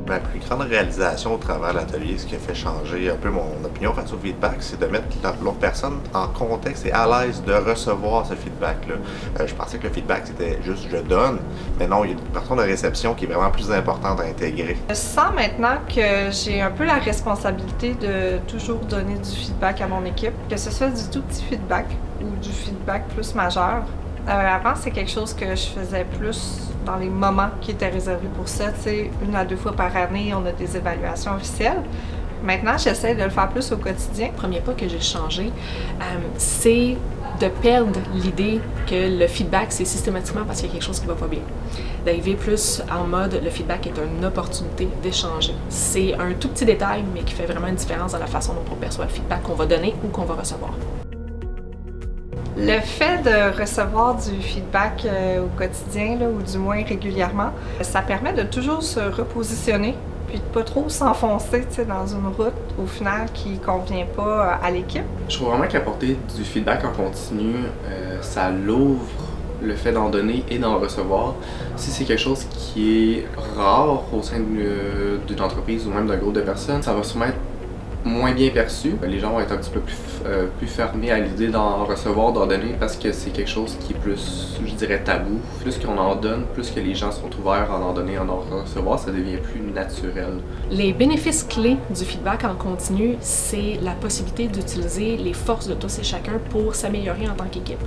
Ma plus grande réalisation au travers de l'atelier, ce qui a fait changer un peu mon opinion face au feedback, c'est de mettre l'autre personne en contexte et à l'aise de recevoir ce feedback-là. Je pensais que le feedback, c'était juste je donne, mais non, il y a une partie de réception qui est vraiment plus importante à intégrer. Je sens maintenant que j'ai un peu la responsabilité de toujours donner du feedback à mon équipe, que ce soit du tout petit feedback ou du feedback plus majeur. Avant, c'est quelque chose que je faisais plus dans les moments qui étaient réservés pour ça. Tu sais, 1 à 2 fois par année, on a des évaluations officielles. Maintenant, j'essaie de le faire plus au quotidien. Le premier pas que j'ai changé, c'est de perdre l'idée que le feedback, c'est systématiquement parce qu'il y a quelque chose qui va pas bien. D'arriver plus en mode, le feedback est une opportunité d'échanger. C'est un tout petit détail, mais qui fait vraiment une différence dans la façon dont on perçoit le feedback qu'on va donner ou qu'on va recevoir. Le fait de recevoir du feedback au quotidien, là, ou du moins régulièrement, ça permet de toujours se repositionner puis de pas trop s'enfoncer dans une route au final qui convient pas à l'équipe. Je trouve vraiment qu'apporter du feedback en continu, ça l'ouvre le fait d'en donner et d'en recevoir. Si c'est quelque chose qui est rare au sein d'une entreprise ou même d'un groupe de personnes, ça va sûrement être moins bien perçu. Les gens vont être un petit peu plus fermés à l'idée d'en recevoir, d'en donner, parce que c'est quelque chose qui est plus, je dirais, tabou. Plus qu'on en donne, plus que les gens sont ouverts à en donner, à en recevoir, ça devient plus naturel. Les bénéfices clés du feedback en continu, c'est la possibilité d'utiliser les forces de tous et chacun pour s'améliorer en tant qu'équipe.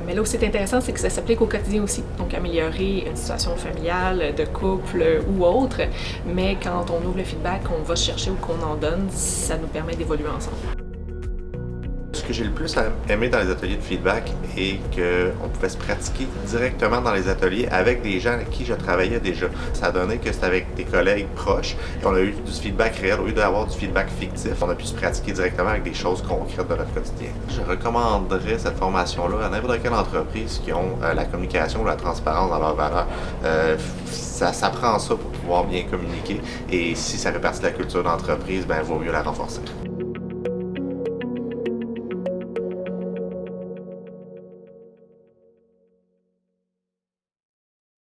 Mais là où c'est intéressant, c'est que ça s'applique au quotidien aussi. Donc améliorer une situation familiale, de couple ou autre. Mais quand on ouvre le feedback, qu'on va chercher ou qu'on en donne, ça nous permet d'évoluer ensemble. Ce que j'ai le plus aimé dans les ateliers de feedback est qu'on pouvait se pratiquer directement dans les ateliers avec des gens avec qui je travaillais déjà. Ça a donné que c'était avec des collègues proches et on a eu du feedback réel au lieu d'avoir du feedback fictif. On a pu se pratiquer directement avec des choses concrètes de notre quotidien. Je recommanderais cette formation-là à n'importe quelle entreprise qui ont la communication ou la transparence dans leurs valeurs. Ça prend ça pour pouvoir bien communiquer et si ça fait partie de la culture d'entreprise, ben, il vaut mieux la renforcer.